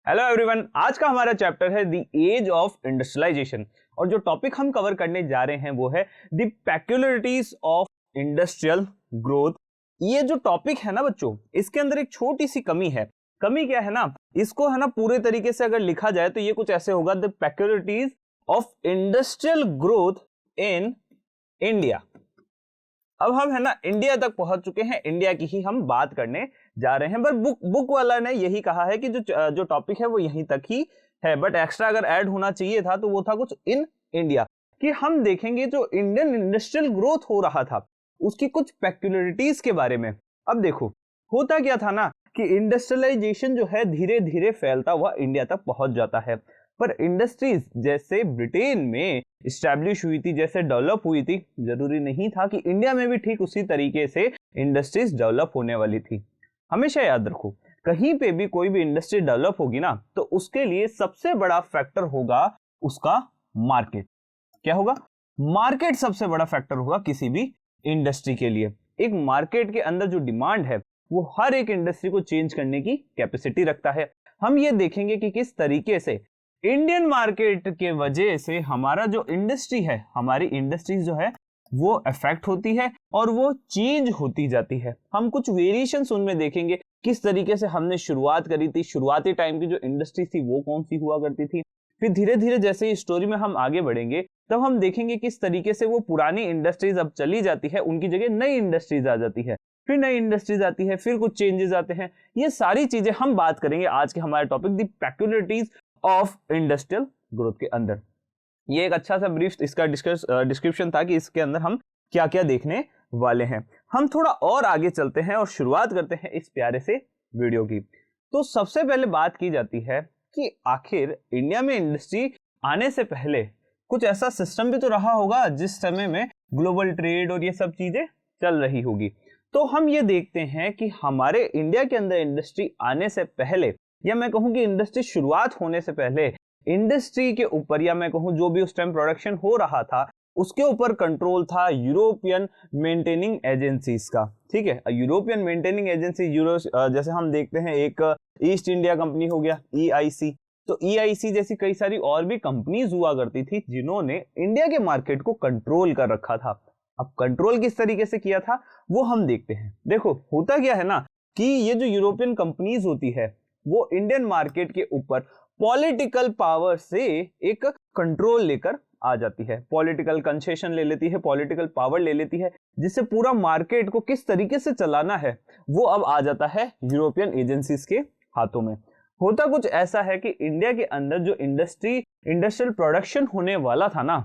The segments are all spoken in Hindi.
हेलो एवरीवन, आज का हमारा चैप्टर है द एज ऑफ इंडस्ट्रियलाइजेशन और जो टॉपिक हम कवर करने जा रहे हैं वो है the peculiarities of industrial growth. ये जो टॉपिक है ना बच्चों, इसके अंदर एक छोटी सी कमी है। कमी क्या है ना, इसको है ना पूरे तरीके से अगर लिखा जाए तो ये कुछ ऐसे होगा, the peculiarities of industrial growth in India. अब हम है ना इंडिया तक पहुंच चुके हैं, इंडिया की ही हम बात करने जा रहे हैं। पर बुक वाला ने यही कहा है कि जो टॉपिक है वो यहीं तक ही है, बट एक्स्ट्रा अगर ऐड होना चाहिए था तो वो था कुछ इन इंडिया, कि हम देखेंगे जो इंडियन इंडस्ट्रियल ग्रोथ हो रहा था उसकी कुछ पेक्युलरिटीज के बारे में। अब देखो होता क्या था ना कि इंडस्ट्रियलाइजेशन जो है धीरे धीरे फैलता हुआ इंडिया तक पहुंच जाता है, पर इंडस्ट्रीज जैसे ब्रिटेन में स्टैब्लिश हुई थी, जैसे डेवलप हुई थी, जरूरी नहीं था कि इंडिया में भी ठीक उसी तरीके से इंडस्ट्रीज डेवलप होने वाली थी। हमेशा याद रखो, कहीं पे भी कोई भी इंडस्ट्री डेवलप होगी ना तो उसके लिए सबसे बड़ा फैक्टर होगा उसका मार्केट। क्या होगा? मार्केट सबसे बड़ा फैक्टर होगा किसी भी इंडस्ट्री के लिए। एक मार्केट के अंदर जो डिमांड है वो हर एक इंडस्ट्री को चेंज करने की कैपेसिटी रखता है। हम ये देखेंगे कि किस तरीके से इंडियन मार्केट के वजह से हमारा जो इंडस्ट्री है, हमारी इंडस्ट्रीज जो है वो अफेक्ट होती है और वो चेंज होती जाती है। हम कुछ वेरिएशंस उनमें देखेंगे, किस तरीके से हमने शुरुआत करी थी, शुरुआती टाइम की जो इंडस्ट्री थी वो कौन सी हुआ करती थी। फिर धीरे धीरे जैसे इस स्टोरी में हम आगे बढ़ेंगे तब हम देखेंगे किस तरीके से वो पुरानी इंडस्ट्रीज अब चली जाती है, उनकी जगह नई इंडस्ट्रीज आ जाती है, फिर नई इंडस्ट्रीज आती है, फिर कुछ चेंजेस आते हैं। ये सारी चीजें हम बात करेंगे आज के हमारे topic the peculiarities of industrial growth के अंदर। ये एक अच्छा सा ब्रीफ इसका डिस्क्रिप्शन था कि इसके अंदर हम क्या क्या देखने वाले हैं। हम थोड़ा और आगे चलते हैं और शुरुआत करते हैं इस प्यारे से वीडियो की। तो सबसे पहले बात की जाती है कि आखिर इंडिया में इंडस्ट्री आने से पहले कुछ ऐसा सिस्टम भी तो रहा होगा जिस समय में ग्लोबल ट्रेड और ये सब चीजें चल रही होगी। तो हम ये देखते हैं कि हमारे इंडिया के अंदर इंडस्ट्री आने से पहले, या मैं कहूं कि इंडस्ट्री शुरुआत होने से पहले, इंडस्ट्री के ऊपर, या मैं कहूं जो भी उस टाइम प्रोडक्शन हो रहा था उसके ऊपर कंट्रोल था यूरोपियन मेंटेनिंग एजेंसीज का। ठीक है, यूरोपियन मेंटेनिंग एजेंसी, जैसे हम देखते हैं एक ईस्ट इंडिया कंपनी हो गया EIC, तो EIC जैसी कई सारी और भी कंपनीज हुआ करती थी जिन्होंने इंडिया के मार्केट को कंट्रोल कर रखा था। अब कंट्रोल किस तरीके से किया था वो हम देखते हैं। देखो होता क्या है ना कि ये जो यूरोपियन कंपनीज होती है वो इंडियन मार्केट के ऊपर पॉलिटिकल पावर से एक कंट्रोल लेकर आ जाती है, पॉलिटिकल कंसेशन ले लेती है, पॉलिटिकल पावर ले लेती है, जिससे पूरा मार्केट को किस तरीके से चलाना है वो अब आ जाता है यूरोपियन एजेंसीज के हाथों में। होता कुछ ऐसा है कि इंडिया के अंदर जो इंडस्ट्रियल प्रोडक्शन होने वाला था ना,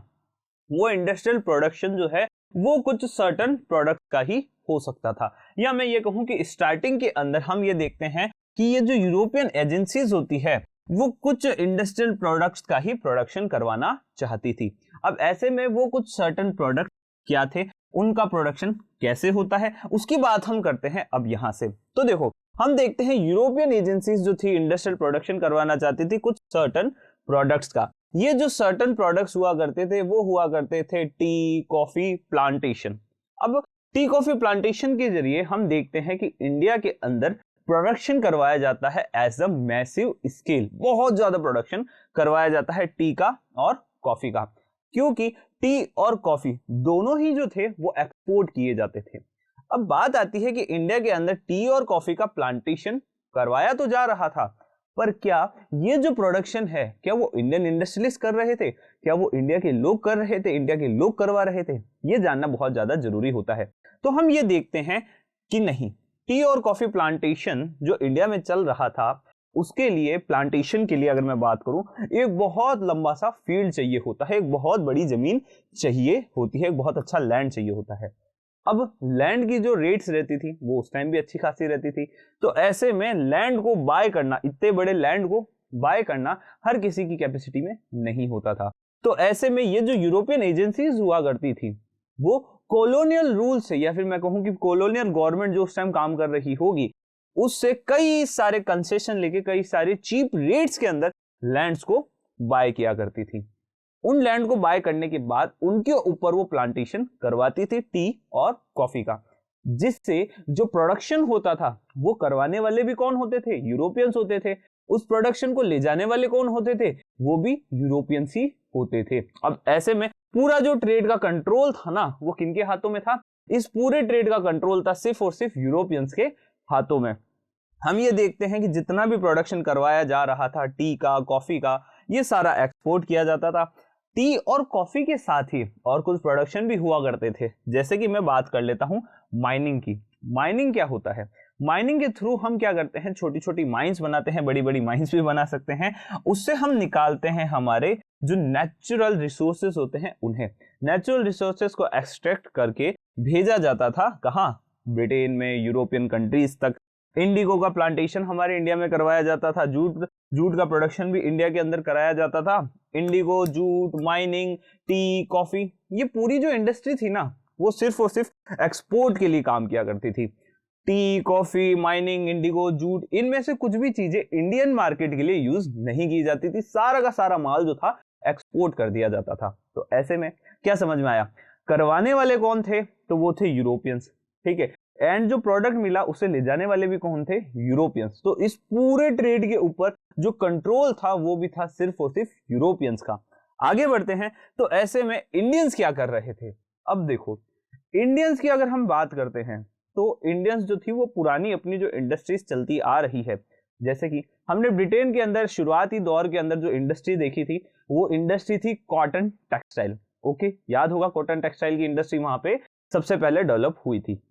वो इंडस्ट्रियल प्रोडक्शन जो है वो कुछ सर्टन प्रोडक्ट का ही हो सकता था। या मैं ये कहूं कि स्टार्टिंग के अंदर हम ये देखते हैं कि ये जो यूरोपियन एजेंसीज होती है वो कुछ इंडस्ट्रियल प्रोडक्ट्स का ही प्रोडक्शन करवाना चाहती थी। अब ऐसे में वो कुछ सर्टन प्रोडक्ट क्या थे, उनका प्रोडक्शन कैसे होता है, उसकी बात हम करते हैं अब यहां से। तो देखो हम देखते हैं यूरोपियन एजेंसीज जो थी इंडस्ट्रियल प्रोडक्शन करवाना चाहती थी कुछ सर्टन प्रोडक्ट्स का। ये जो सर्टन प्रोडक्ट्स हुआ करते थे वो हुआ करते थे टी कॉफी प्लांटेशन। अब टी कॉफी प्लांटेशन के जरिए हम देखते हैं कि इंडिया के अंदर प्रोडक्शन करवाया जाता है एज अ मैसिव स्केल, बहुत ज्यादा प्रोडक्शन करवाया जाता है टी का और कॉफी का, क्योंकि टी और कॉफी दोनों ही जो थे वो एक्सपोर्ट किए जाते थे। अब बात आती है कि इंडिया के अंदर टी और कॉफी का प्लांटेशन करवाया तो जा रहा था, पर क्या ये जो प्रोडक्शन है क्या वो इंडियन इंडस्ट्रियलिस्ट कर रहे थे, क्या वो इंडिया के लोग कर रहे थे, इंडिया के लोग करवा रहे थे, ये जानना बहुत ज्यादा जरूरी होता है। तो हम ये देखते हैं कि नहीं, टी और कॉफी प्लांटेशन जो इंडिया में चल रहा था उसके लिए, प्लांटेशन के लिए अगर मैं बात करूं, एक बहुत लंबा सा फील्ड चाहिए होता है, एक बहुत बड़ी जमीन चाहिए होती है, एक बहुत अच्छा लैंड चाहिए होता है। अब लैंड की जो रेट्स रहती थी वो उस टाइम भी अच्छी खासी रहती थी, तो ऐसे में लैंड को बाय करना, इतने बड़े लैंड को बाय करना हर किसी की कैपेसिटी में नहीं होता था। तो ऐसे में ये जो यूरोपियन एजेंसीज हुआ करती थी वो कॉलोनियल रूल से, या फिर मैं कहूं कि कॉलोनियल गवर्नमेंट जो उस टाइम काम कर रही होगी उससे कई सारे कंसेशन लेके, कई सारे चीप रेट्स के अंदर लैंड्स को बाय किया करती थी। उन लैंड को बाय करने के बाद उनके ऊपर वो प्लांटेशन करवाती थी टी और कॉफी का, जिससे जो प्रोडक्शन होता था वो करवाने वाले भी कौन होते थे? यूरोपियंस होते थे। उस प्रोडक्शन को ले जाने वाले कौन होते थे, वो भी यूरोपियंस ही होते थे। अब ऐसे में पूरा जो ट्रेड का कंट्रोल था ना, वो किनके हाथों में था, इस पूरे ट्रेड का कंट्रोल था सिर्फ और सिर्फ यूरोपियंस के हाथों में। हम ये देखते हैं कि जितना भी प्रोडक्शन करवाया जा रहा था टी का, कॉफी का, ये सारा एक्सपोर्ट किया जाता था। टी और कॉफी के साथ ही और कुछ प्रोडक्शन भी हुआ करते थे, जैसे कि मैं बात कर लेता हूं माइनिंग की। माइनिंग क्या होता है, माइनिंग के थ्रू हम क्या करते हैं, छोटी छोटी माइंस बनाते हैं, बड़ी बड़ी माइंस भी बना सकते हैं। उससे हम निकालते हैं हमारे जो नेचुरल रिसोर्सेस होते हैं उन्हें। नेचुरल रिसोर्सेस को एक्सट्रैक्ट करके भेजा जाता था कहाँ, ब्रिटेन में, यूरोपियन कंट्रीज तक। इंडिगो का प्लांटेशन हमारे इंडिया में करवाया जाता था, जूट का प्रोडक्शन भी इंडिया के अंदर कराया जाता था। Indigo, jute, mining, T, coffee, ये पूरी जो इंडस्ट्री थी ना, वो सिर्फ और सिर्फ एक्सपोर्ट के लिए काम किया करती थी। T, coffee, mining, Indigo, jute, इनमें से कुछ भी चीजें इंडियन मार्केट के लिए यूज नहीं की जाती थी। सारा का सारा माल जो था एक्सपोर्ट कर दिया जाता था। तो ऐसे में क्या समझ में आया, करवाने वाले कौन थे, तो वो थे यूरोपियंस, ठीक है। एंड जो प्रोडक्ट मिला उसे ले जाने वाले भी कौन थे, यूरोपियंस। तो इस पूरे ट्रेड के ऊपर जो कंट्रोल था वो भी था सिर्फ और सिर्फ यूरोपियंस का। आगे बढ़ते हैं, तो ऐसे में इंडियंस क्या कर रहे थे। अब देखो, इंडियंस की अगर हम बात करते हैं तो इंडियंस जो थी वो पुरानी अपनी जो इंडस्ट्रीज चलती आ रही है, जैसे कि हमने ब्रिटेन के अंदर शुरुआती दौर के अंदर जो इंडस्ट्री देखी थी, वो इंडस्ट्री थी कॉटन टेक्सटाइल। ओके, याद होगा कॉटन टेक्सटाइल की इंडस्ट्री वहां पे सबसे पहले डेवलप हुई थी।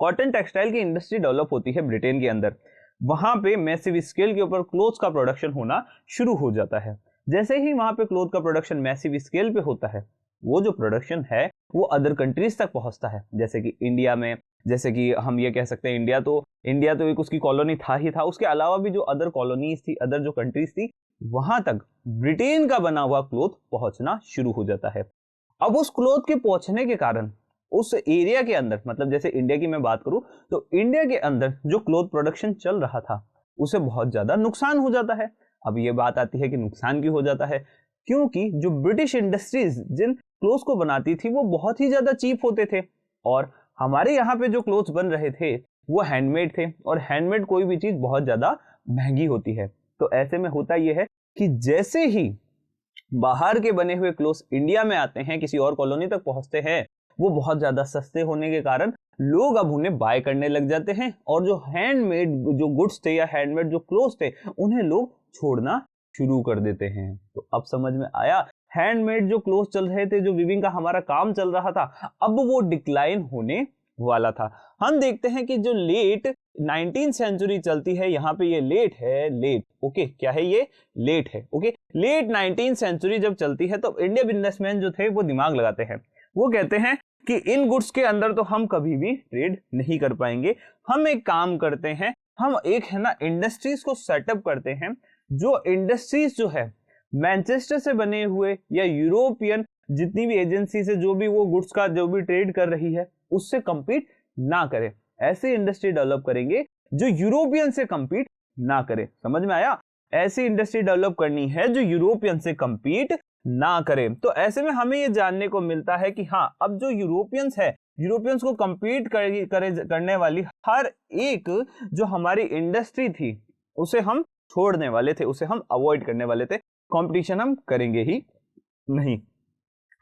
कॉटन टेक्सटाइल की इंडस्ट्री डेवलप होती है ब्रिटेन के अंदर, वहां पे मैसिव स्केल के ऊपर क्लोथ्स का प्रोडक्शन होना शुरू हो जाता है। जैसे ही वहां पे क्लोथ का प्रोडक्शन मैसिव स्केल पे होता है, वो जो प्रोडक्शन है वो अदर कंट्रीज तक पहुंचता है, जैसे कि इंडिया में, जैसे कि हम ये कह सकते हैं इंडिया तो एक उसकी कॉलोनी था ही था, उसके अलावा भी जो अदर कॉलोनीज थी, अदर जो कंट्रीज थी, वहां तक ब्रिटेन का बना हुआ क्लोथ पहुंचना शुरू हो जाता है। अब उस क्लोथ के पहुंचने के कारण उस एरिया के अंदर, मतलब जैसे इंडिया की मैं बात करूं तो इंडिया के अंदर जो क्लोथ प्रोडक्शन चल रहा था उसे बहुत ज्यादा नुकसान हो जाता है। अब ये बात आती है कि नुकसान क्यों हो जाता है, क्योंकि जो ब्रिटिश इंडस्ट्रीज जिन क्लोथ्स को बनाती थी वो बहुत ही ज्यादा चीप होते थे, और हमारे यहाँ पे जो क्लोथ्स बन रहे थे वो हैंडमेड थे, और हैंडमेड कोई भी चीज बहुत ज्यादा महंगी होती है। तो ऐसे में होता यह है कि जैसे ही बाहर के बने हुए क्लोथ्स इंडिया में आते हैं, किसी और कॉलोनी तक पहुंचते हैं, वो बहुत ज्यादा सस्ते होने के कारण लोग अब उन्हें बाय करने लग जाते हैं, और जो हैंडमेड जो गुड्स थे या हैंडमेड जो क्लोथ्स थे उन्हें लोग छोड़ना शुरू कर देते हैं। तो अब समझ में आया, हैंडमेड जो क्लोथ्स चल रहे थे, जो वीविंग का हमारा काम चल रहा था, अब वो डिक्लाइन होने वाला था। हम देखते हैं कि जो लेट 19th सेंचुरी चलती है, यहाँ पे ये लेट है, लेट, ओके, क्या है ये, लेट है, ओके। लेट 19th सेंचुरी जब चलती है तो इंडियन बिजनेसमैन जो थे वो दिमाग लगाते हैं, वो कहते हैं कि इन गुड्स के अंदर तो हम कभी भी ट्रेड नहीं कर पाएंगे, हम एक काम करते हैं, हम एक है ना इंडस्ट्रीज को सेटअप करते हैं, जो इंडस्ट्रीज जो है मैनचेस्टर से बने हुए या यूरोपियन जितनी भी एजेंसी से जो भी वो गुड्स का जो भी ट्रेड कर रही है उससे कंपीट ना करे, ऐसी इंडस्ट्री डेवलप करेंगे जो यूरोपियन से कंपीट ना करे। समझ में आया, ऐसी इंडस्ट्री डेवलप करनी है जो यूरोपियन से कंपीट ना करे। तो ऐसे में हमें ये जानने को मिलता है कि हाँ, अब जो यूरोपियंस है, यूरोपियंस को कंपीट करने वाली हर एक जो हमारी इंडस्ट्री थी उसे हम छोड़ने वाले थे, उसे हम अवॉइड करने वाले थे, कंपटीशन हम करेंगे ही नहीं।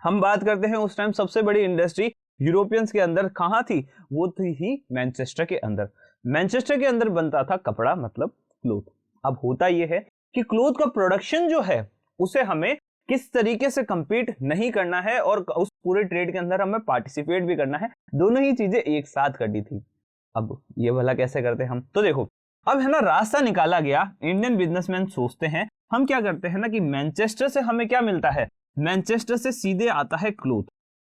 हम बात करते हैं उस टाइम सबसे बड़ी इंडस्ट्री यूरोपियंस के अंदर कहां थी, वो थी ही मैनचेस्टर के अंदर। मैनचेस्टर के अंदर बनता था कपड़ा, मतलब क्लोथ। अब होता यह है कि क्लोथ का प्रोडक्शन जो है उसे हमें किस तरीके से कंपीट नहीं करना है और उस पूरे ट्रेड के अंदर हमें पार्टिसिपेट भी करना है, दोनों ही चीजें एक साथ करनी थी। अब ये भला कैसे करते हम, तो देखो, अब है ना रास्ता निकाला गया। इंडियन बिजनेसमैन सोचते हैं, हम क्या करते हैं ना कि मैनचेस्टर से हमें क्या मिलता है, मैनचेस्टर से सीधे आता है क्लोथ,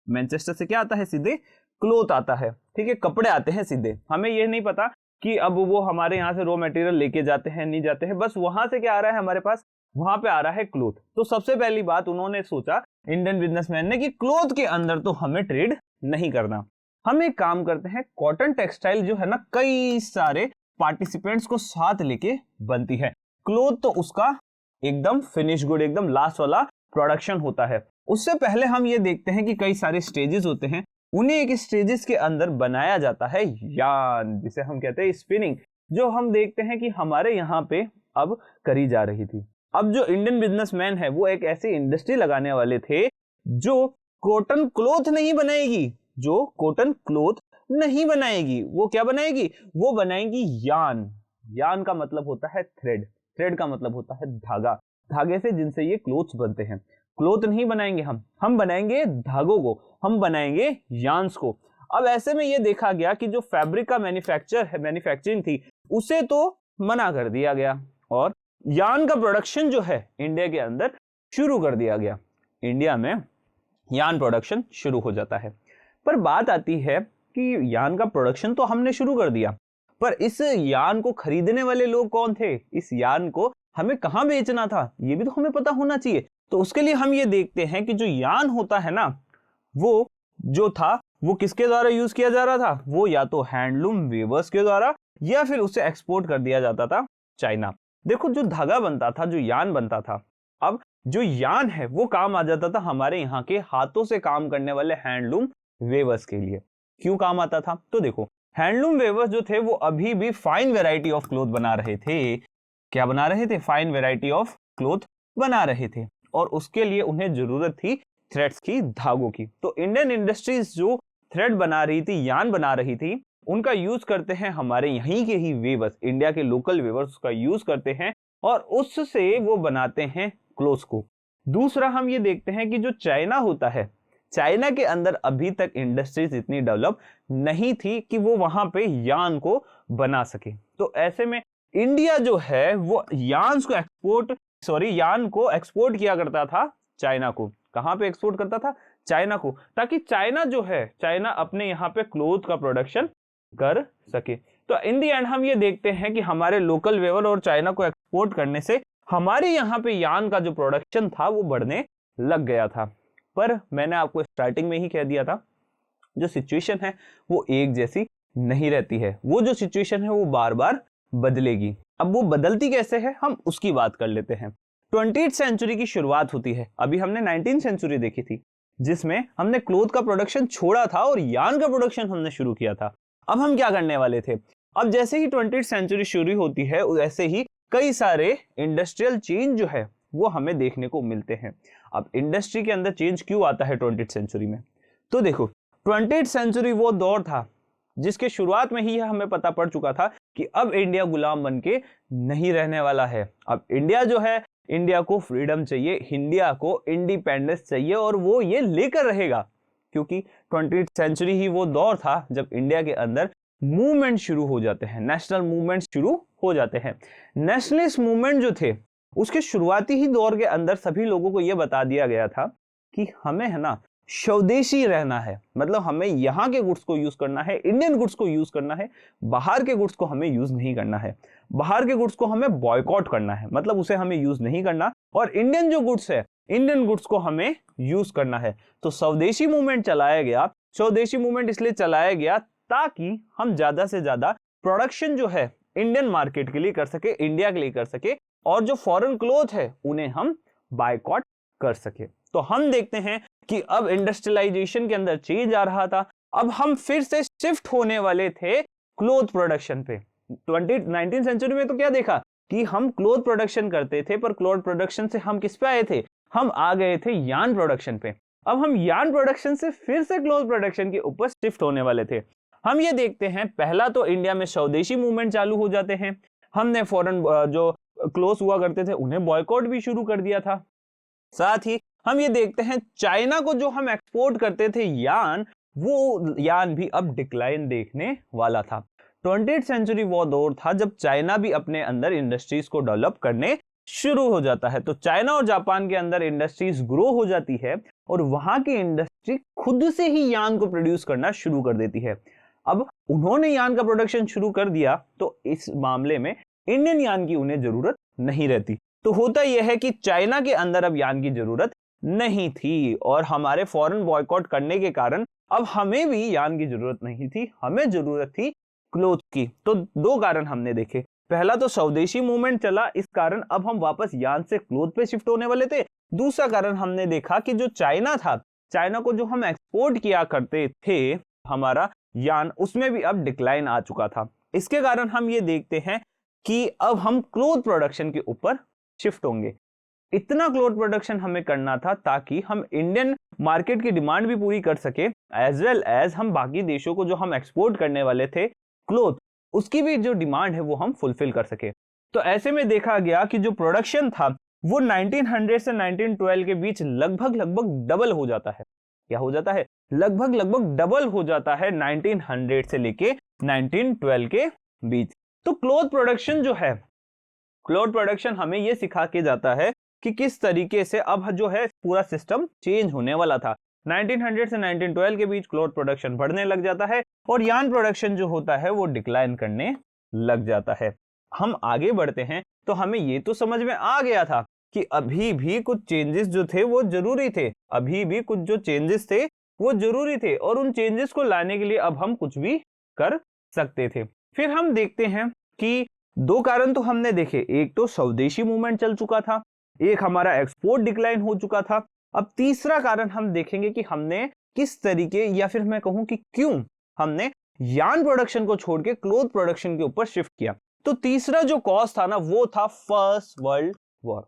मैनचेस्टर से क्या आता है, सीधे क्लोथ आता है, ठीक है, कपड़े आते हैं सीधे। हमें ये नहीं पता कि अब वो हमारे यहाँ से रॉ मटेरियल लेके जाते हैं नहीं जाते हैं, बस वहां से क्या आ रहा है हमारे पास, वहां पे आ रहा है क्लोथ। तो सबसे पहली बात उन्होंने सोचा इंडियन बिजनेसमैन ने कि क्लोथ के अंदर तो हमें ट्रेड नहीं करना, हम एक काम करते हैं, कॉटन टेक्सटाइल जो है ना कई सारे पार्टिसिपेंट्स को साथ लेके बनती है, क्लोथ तो उसका एकदम फिनिश गुड, एकदम लास्ट वाला प्रोडक्शन होता है। उससे पहले हम ये देखते हैं कि कई सारे स्टेजेस होते हैं, उन्हें एक स्टेजेस के अंदर बनाया जाता है यार्न, जिसे हम कहते हैं स्पिनिंग। जो हम देखते हैं कि हमारे यहाँ पे अब करी जा रही थी। अब जो इंडियन बिजनेसमैन है वो एक ऐसी इंडस्ट्री लगाने वाले थे जो कॉटन क्लॉथ नहीं बनाएगी, जो कॉटन क्लॉथ नहीं बनाएगी, वो क्या बनाएगी, वो बनाएगी यान। यान का मतलब होता है थ्रेड, थ्रेड का मतलब होता है धागा, धागे से जिनसे ये क्लोथ्स बनते हैं। क्लोथ नहीं बनाएंगे हम बनाएंगे धागों को, हम बनाएंगे यान्स को। अब ऐसे में ये देखा गया कि जो फैब्रिक का मैन्युफैक्चरिंग थी उसे तो मना कर दिया गया और यान का प्रोडक्शन जो है इंडिया के अंदर शुरू कर दिया गया। इंडिया में यान प्रोडक्शन शुरू हो जाता है। पर बात आती है कि यान का प्रोडक्शन तो हमने शुरू कर दिया, पर इस यान को खरीदने वाले लोग कौन थे, इस यान को हमें कहां बेचना था, ये भी तो हमें पता होना चाहिए। तो उसके लिए हम ये देखते हैं कि जो यान होता है ना, वो जो था वो किसके द्वारा यूज किया जा रहा था, वो या तो हैंडलूम वीवर्स के द्वारा या फिर उसे एक्सपोर्ट कर दिया जाता था चाइना। देखो जो धागा बनता था, जो यान बनता था, अब जो यान है वो काम आ जाता था हमारे यहाँ के हाथों से काम करने वाले हैंडलूम वेवर्स के लिए। क्यों काम आता था, तो देखो हैंडलूम वेवर्स जो थे वो अभी भी फाइन वेराइटी ऑफ क्लोथ बना रहे थे। क्या बना रहे थे, फाइन वेराइटी ऑफ क्लोथ बना रहे थे और उसके लिए उन्हें जरूरत थी थ्रेड्स की, धागों की। तो इंडियन इंडस्ट्रीज जो थ्रेड बना रही थी, यान बना रही थी, उनका यूज करते हैं हमारे यहीं के ही वेवर्स, इंडिया के लोकल वेवर्स का यूज करते हैं और उससे वो बनाते हैं क्लोथ्स को। दूसरा हम ये देखते हैं कि जो चाइना होता है, चाइना के अंदर अभी तक इंडस्ट्रीज इतनी डेवलप नहीं थी कि वो वहां पे यान को बना सके। तो ऐसे में इंडिया जो है वो यान को एक्सपोर्ट किया करता था चाइना को। कहां पे एक्सपोर्ट करता था, चाइना को, ताकि चाइना जो है, चाइना अपने यहाँ पे क्लोथ का प्रोडक्शन कर सके। तो इन दी एंड हम ये देखते हैं कि हमारे लोकल वेवर और चाइना को एक्सपोर्ट करने से हमारे यहाँ पे यान का जो प्रोडक्शन था वो बढ़ने लग गया था। पर मैंने आपको स्टार्टिंग में ही कह दिया था, जो सिचुएशन है वो एक जैसी नहीं रहती है, वो जो सिचुएशन है वो बार बार बदलेगी। अब वो बदलती कैसे है, हम उसकी बात कर लेते हैं। 20th सेंचुरी की शुरुआत होती है। अभी हमने 19th सेंचुरी देखी थी जिसमें हमने क्लोथ का प्रोडक्शन छोड़ा था और यान का प्रोडक्शन हमने शुरू किया था। अब हम क्या करने वाले थे, अब जैसे ही 20th सेंचुरी शुरू होती है वैसे ही कई सारे इंडस्ट्रियल चेंज जो है वो हमें देखने को मिलते हैं। अब इंडस्ट्री के अंदर चेंज क्यों आता है 20th सेंचुरी में, तो देखो 20th सेंचुरी वो दौर था जिसके शुरुआत में ही हमें पता पड़ चुका था कि अब इंडिया गुलाम बन के नहीं रहने वाला है। अब इंडिया जो है, इंडिया को फ्रीडम चाहिए, इंडिया को इंडिपेंडेंस चाहिए और वो ये लेकर रहेगा, क्योंकि 20th सेंचुरी ही वो दौर था जब इंडिया के अंदर मूवमेंट शुरू हो जाते हैं, नेशनल मूवमेंट शुरू हो जाते हैं। नेशनलिस्ट मूवमेंट जो थे उसके शुरुआती ही दौर के अंदर सभी लोगों को यह बता दिया गया था कि हमें है ना स्वदेशी रहना है, मतलब हमें यहाँ के गुड्स को यूज करना है, इंडियन गुड्स को यूज करना है, बाहर के गुड्स को हमें यूज नहीं करना है, बाहर के गुड्स को हमें बॉयकॉट करना है, मतलब उसे हमें यूज नहीं करना, और इंडियन जो गुड्स है, इंडियन गुड्स को हमें यूज करना है। तो स्वदेशी मूवमेंट चलाया गया। स्वदेशी मूवमेंट इसलिए चलाया गया ताकि हम ज्यादा से ज्यादा प्रोडक्शन जो है इंडियन मार्केट के लिए कर सके, इंडिया के लिए कर सके, और जो फॉरेन क्लोथ है उन्हें हम बायकॉट कर सके। तो हम देखते हैं कि अब इंडस्ट्रियलाइजेशन के अंदर चेंज आ रहा था। अब हम फिर से शिफ्ट होने वाले थे क्लोथ प्रोडक्शन पे। 19th सेंचुरी में तो क्या देखा कि हम क्लोथ प्रोडक्शन करते थे, पर क्लोथ प्रोडक्शन से हम किस पे आए थे, हम आ गए थे यान प्रोडक्शन पे। अब हम यान प्रोडक्शन से फिर से क्लोथ प्रोडक्शन के ऊपर शिफ्ट होने वाले थे। हम ये देखते हैं, पहला तो इंडिया में स्वदेशी मूवमेंट चालू हो जाते हैं, हमने फॉरेन जो क्लोथ हुआ करते थे उन्हें बॉयकॉट भी शुरू कर दिया था। साथ ही हम ये देखते हैं चाइना को जो हम एक्सपोर्ट करते थे यान, वो यान भी अब डिक्लाइन देखने वाला था। 20th सेंचुरी वो दौर था जब चाइना भी अपने अंदर इंडस्ट्रीज को डेवलप करने शुरू हो जाता है। तो चाइना और जापान के अंदर इंडस्ट्रीज ग्रो हो जाती है और वहां की इंडस्ट्री खुद से ही यान को प्रोड्यूस करना शुरू कर देती है। अब उन्होंने यान का प्रोडक्शन शुरू कर दिया तो इस मामले में इंडियन यान की उन्हें जरूरत नहीं रहती। तो होता यह है कि चाइना के अंदर अब यान की जरूरत नहीं थी और हमारे फॉरेन बॉयकॉट करने के कारण अब हमें भी यान की जरूरत नहीं थी, हमें जरूरत थी क्लोथ की। तो दो कारण हमने देखे, पहला तो स्वदेशी मूवमेंट चला, इस कारण अब हम वापस यान से क्लोथ पे शिफ्ट होने वाले थे। दूसरा कारण हमने देखा कि जो चाइना था, चाइना को जो हम एक्सपोर्ट किया करते थे हमारा यान, उसमें भी अब डिक्लाइन आ चुका था। इसके कारण हम ये देखते हैं कि अब हम क्लोथ प्रोडक्शन के ऊपर शिफ्ट होंगे। इतना क्लोथ प्रोडक्शन हमें करना था ताकि हम इंडियन मार्केट की डिमांड भी पूरी कर सके, एज वेल एज हम बाकी देशों को जो हम एक्सपोर्ट करने वाले थे क्लोथ, उसकी भी जो डिमांड है वो हम फुलफिल कर सके। तो ऐसे में देखा गया कि जो प्रोडक्शन था वो 1900 से 1912 के बीच लगभग लगभग डबल हो जाता है। क्या हो जाता है? लगभग लगभग डबल हो जाता है 1900 से लेके 1912 के बीच। तो क्लोथ प्रोडक्शन जो है, क्लोथ प्रोडक्शन हमें यह सिखा के जाता है कि किस तरीके से अब जो है पूरा सिस्टम चेंज होने वाला था। 1900 से 1912 के बीच क्लोथ प्रोडक्शन बढ़ने लग जाता है और यार्न प्रोडक्शन जो होता है वो डिक्लाइन करने लग जाता है। हम आगे बढ़ते हैं तो हमें ये तो समझ में आ गया था कि अभी भी कुछ चेंजेस जो थे वो जरूरी थे, अभी भी कुछ जो चेंजेस थे वो जरूरी थे और उन चेंजेस को लाने के लिए अब हम कुछ भी कर सकते थे। फिर हम देखते हैं कि दो कारण तो हमने देखे, एक तो स्वदेशी मूवमेंट चल चुका था, एक हमारा एक्सपोर्ट डिक्लाइन हो चुका था। अब तीसरा कारण हम देखेंगे कि हमने किस तरीके, या फिर मैं कहूं कि क्यों हमने यार्न प्रोडक्शन को छोड़ के क्लोथ प्रोडक्शन के ऊपर शिफ्ट किया। तो तीसरा जो कॉज था ना वो था फर्स्ट वर्ल्ड वॉर।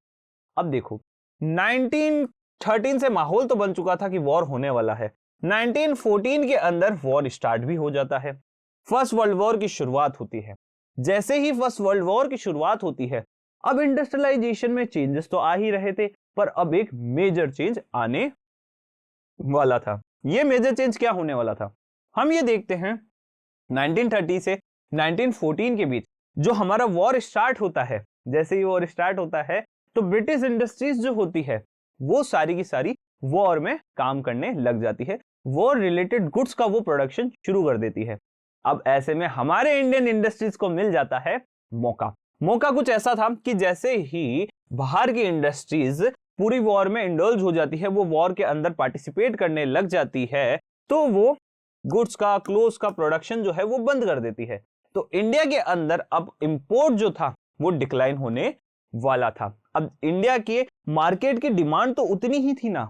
अब देखो 1913 से माहौल तो बन चुका था कि वॉर होने वाला है, 1914 के अंदर वॉर स्टार्ट भी हो जाता है, फर्स्ट वर्ल्ड वॉर की शुरुआत होती है। जैसे ही फर्स्ट वर्ल्ड वॉर की शुरुआत होती है, अब इंडस्ट्रियलाइजेशन में चेंजेस तो आ ही रहे थे, पर अब एक मेजर चेंज आने वाला था। यह मेजर चेंज क्या होने वाला था, हम ये देखते हैं 1930 से 1914 के बीच जो हमारा वॉर स्टार्ट होता है। जैसे ही वॉर स्टार्ट होता है तो ब्रिटिश इंडस्ट्रीज जो होती है वो सारी की सारी वॉर में काम करने लग जाती है, वॉर रिलेटेड गुड्स का वो प्रोडक्शन शुरू कर देती है। अब ऐसे में हमारे इंडियन इंडस्ट्रीज को मिल जाता है मौका। मौका कुछ ऐसा था कि जैसे ही बाहर की इंडस्ट्रीज पूरी वॉर में इंडल्ज हो जाती है, वो वॉर के अंदर पार्टिसिपेट करने लग जाती है, तो वो गुड्स का, क्लोथ्स का प्रोडक्शन जो है वो बंद कर देती है। तो इंडिया के अंदर अब इंपोर्ट जो था वो डिक्लाइन होने वाला था। अब इंडिया के मार्केट की डिमांड तो उतनी ही थी ना,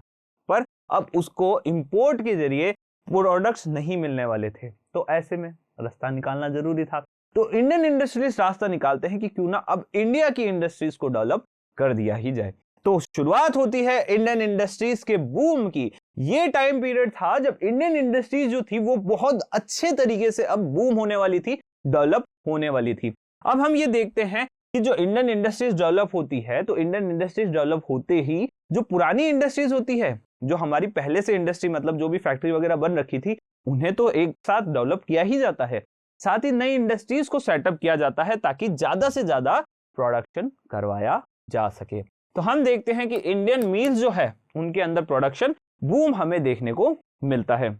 पर अब उसको इंपोर्ट के जरिए प्रोडक्ट्स नहीं मिलने वाले थे, तो ऐसे में रास्ता निकालना जरूरी था। तो इंडियन इंडस्ट्रीज रास्ता निकालते हैं कि क्यों ना अब इंडिया की इंडस्ट्रीज को डेवलप कर दिया ही जाए। तो शुरुआत होती है इंडियन इंडस्ट्रीज के बूम की। ये टाइम पीरियड था जब इंडियन इंडस्ट्रीज जो थी वो बहुत अच्छे तरीके से अब बूम होने वाली थी, डेवलप होने वाली थी। अब हम ये देखते हैं कि जो इंडियन इंडस्ट्रीज डेवलप होती है, तो इंडियन इंडस्ट्रीज डेवलप होते ही जो पुरानी इंडस्ट्रीज होती है, जो हमारी पहले से इंडस्ट्री मतलब जो भी फैक्ट्री वगैरह बन रखी थी, उन्हें तो एक साथ डेवलप किया ही जाता है, साथ ही नई इंडस्ट्रीज को सेटअप किया जाता है ताकि ज्यादा से ज्यादा प्रोडक्शन करवाया जा सके। तो हम देखते हैं कि इंडियन मिल्स जो है उनके अंदर प्रोडक्शन बूम हमें देखने को मिलता है।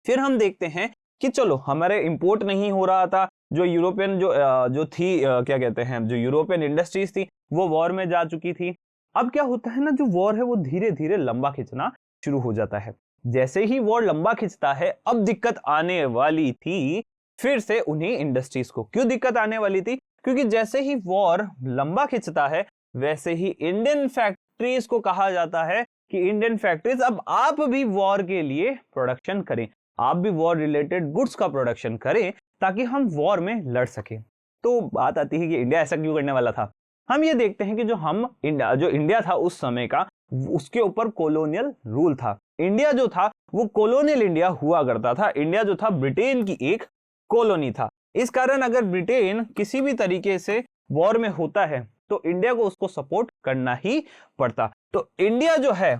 फिर हम देखते हैं कि चलो हमारे इंपोर्ट नहीं हो रहा था, जो यूरोपियन जो थी क्या कहते हैं, जो यूरोपियन इंडस्ट्रीज थी वो वॉर में जा चुकी थी। अब क्या होता है ना, जो वॉर है वो धीरे धीरे लंबा खिंचना शुरू हो जाता है। जैसे ही वॉर लंबा खिंचता है, अब दिक्कत आने वाली थी फिर से उन्हीं इंडस्ट्रीज को। क्यों दिक्कत आने वाली थी? क्योंकि जैसे ही वॉर लंबा खिंचता है वैसे ही इंडियन फैक्ट्रीज को कहा जाता है कि इंडियन फैक्ट्रीज अब आप भी वॉर के लिए प्रोडक्शन करें, आप भी वॉर रिलेटेड गुड्स का प्रोडक्शन करें ताकि हम वॉर में लड़ सके। तो बात आती है कि इंडिया ऐसा क्यों करने वाला था। हम ये देखते हैं कि जो इंडिया था उस समय का, उसके ऊपर कॉलोनियल रूल था। इंडिया जो था वो कॉलोनियल इंडिया हुआ करता था। इंडिया जो था ब्रिटेन की एक कॉलोनी था। इस कारण अगर ब्रिटेन किसी भी तरीके से वॉर में होता है तो इंडिया को उसको सपोर्ट करना ही पड़ता। तो इंडिया जो है,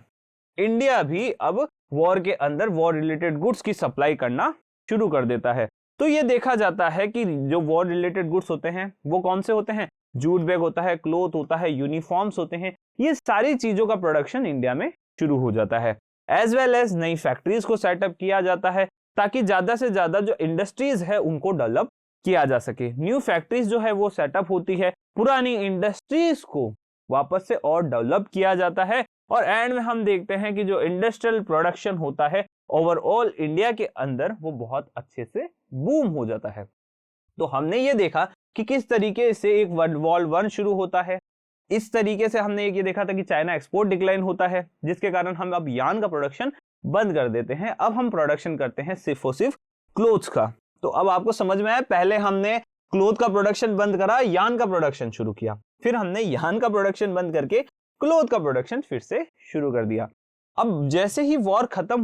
इंडिया भी अब वॉर के अंदर वॉर रिलेटेड गुड्स की सप्लाई करना शुरू कर देता है। तो ये देखा जाता है कि जो वॉर रिलेटेड गुड्स होते हैं वो कौन से होते हैं, जूट बैग होता है, क्लोथ होता है, यूनिफॉर्म्स होते हैं, ये सारी चीजों का प्रोडक्शन इंडिया में शुरू हो जाता है। एज वेल एज नई फैक्ट्रीज को सेटअप किया जाता है ताकि ज्यादा से ज्यादा जो इंडस्ट्रीज है उनको डेवलप किया जा सके। न्यू फैक्ट्रीज जो है वो सेटअप होती है, पुरानी इंडस्ट्रीज को वापस से और डेवलप किया जाता है, और एंड में हम देखते हैं कि जो इंडस्ट्रियल प्रोडक्शन होता है ओवरऑल इंडिया के अंदर वो बहुत अच्छे से बूम हो जाता है। तो हमने ये देखा कि किस तरीके से एक वर्ल्ड वॉर 1 शुरू होता है। इस तरीके से हमने ये देखा था कि चाइना एक्सपोर्ट डिक्लाइन होता है, जिसके कारण हम अब यार्न का प्रोडक्शन बंद कर देते हैं। अब हम प्रोडक्शन करते हैं सिर्फ और सिर्फ क्लोथ्स का। तो अब आपको समझ में आया, पहले हमने क्लोथ का प्रोडक्शन बंद करा, यार्न का प्रोडक्शन शुरू किया। फिर हमने यार्न का प्रोडक्शन बंद करके क्लोथ का प्रोडक्शन फिर से शुरू कर दिया। अब जैसे ही वॉर खत्म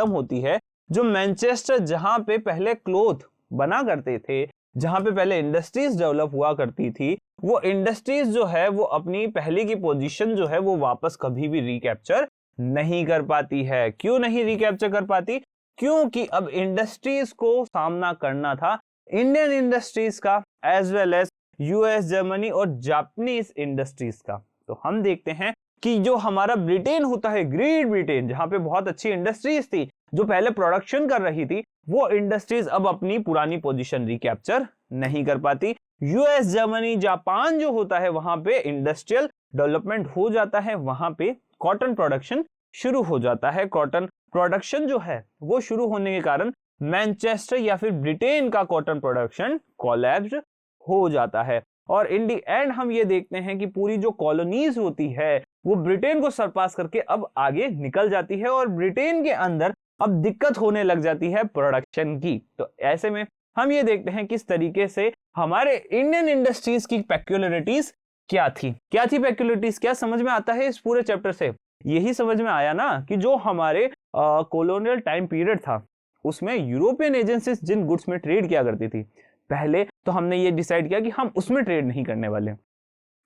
होती है, जो मैनचेस्टर जहां पे पहले क्लोथ बना करते थे, जहां पे पहले इंडस्ट्रीज डेवलप हुआ करती थी, वो इंडस्ट्रीज जो है वो अपनी पहले की पोजीशन जो है वो वापस कभी भी रिकैप्चर नहीं कर पाती है। क्यों नहीं रिकैप्चर कर पाती? क्योंकि अब इंडस्ट्रीज को सामना करना था इंडियन इंडस्ट्रीज का as well as US, Germany और जापानीज इंडस्ट्रीज का। तो हम देखते हैं कि जो हमारा ब्रिटेन होता है, ग्रेट ब्रिटेन, जहां पे बहुत अच्छी इंडस्ट्रीज थी जो पहले प्रोडक्शन कर रही थी, वो इंडस्ट्रीज अब अपनी पुरानी पोजीशन रिकैप्चर नहीं कर पाती। यूएस, जर्मनी, जापान जो होता है वहां पे इंडस्ट्रियल डेवलपमेंट हो जाता है, वहां पे कॉटन प्रोडक्शन शुरू हो जाता है। कॉटन प्रोडक्शन जो है वो शुरू होने के कारण मैनचेस्टर या फिर ब्रिटेन का कॉटन प्रोडक्शन कोलैप्स हो जाता है। और इन दी एंड हम ये देखते हैं कि पूरी जो कॉलोनीज होती है वो ब्रिटेन को सरपास करके अब आगे निकल जाती है और ब्रिटेन के अंदर अब दिक्कत होने लग जाती है प्रोडक्शन की। तो ऐसे में हम ये देखते हैं किस तरीके से हमारे इंडियन इंडस्ट्रीज की पेक्यूलरिटीज क्या थी पेक्यूलरिटीज क्या समझ में आता है इस पूरे चैप्टर से? यही समझ में आया ना कि जो हमारे कॉलोनियल टाइम पीरियड था उसमें यूरोपियन एजेंसीज जिन गुड्स में ट्रेड किया करती थी, पहले तो हमने ये डिसाइड किया कि हम उसमें ट्रेड नहीं करने वाले।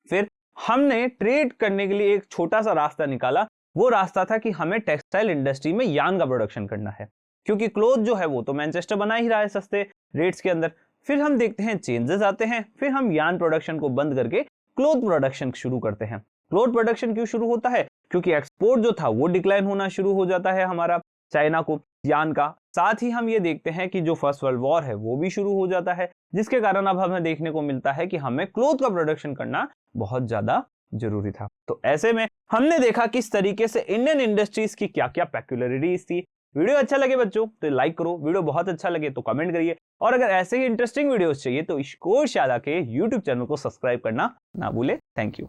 फिर हमने ट्रेड करने के लिए एक छोटा सा रास्ता निकाला। वो रास्ता था कि हमें टेक्सटाइल इंडस्ट्री में यार्न का प्रोडक्शन करना है, क्योंकि क्लोथ जो है वो तो मैनचेस्टर बना ही रहा है सस्ते रेट्स के अंदर। फिर हम देखते हैं चेंजेस आते हैं, फिर हम यार्न प्रोडक्शन को बंद करके क्लोथ प्रोडक्शन शुरू करते हैं। क्लोथ प्रोडक्शन क्यों शुरू होता है? क्योंकि एक्सपोर्ट जो था वो डिक्लाइन होना शुरू हो जाता है हमारा चाइना को यार्न का। साथ ही हम ये देखते हैं कि जो फर्स्ट वर्ल्ड वॉर है वो भी शुरू हो जाता है, जिसके कारण अब हमें देखने को मिलता है कि हमें क्लोथ का प्रोडक्शन करना बहुत ज्यादा जरूरी था। तो ऐसे में हमने देखा किस तरीके से इंडियन इंडस्ट्रीज की क्या क्या पेक्यूलरिटीज थी। वीडियो अच्छा लगे बच्चों तो लाइक करो, वीडियो बहुत अच्छा लगे तो कमेंट करिए, और अगर ऐसे ही इंटरेस्टिंग वीडियोस चाहिए तो इश्कोर शाला के यूट्यूब चैनल को सब्सक्राइब करना ना भूले। Thank you.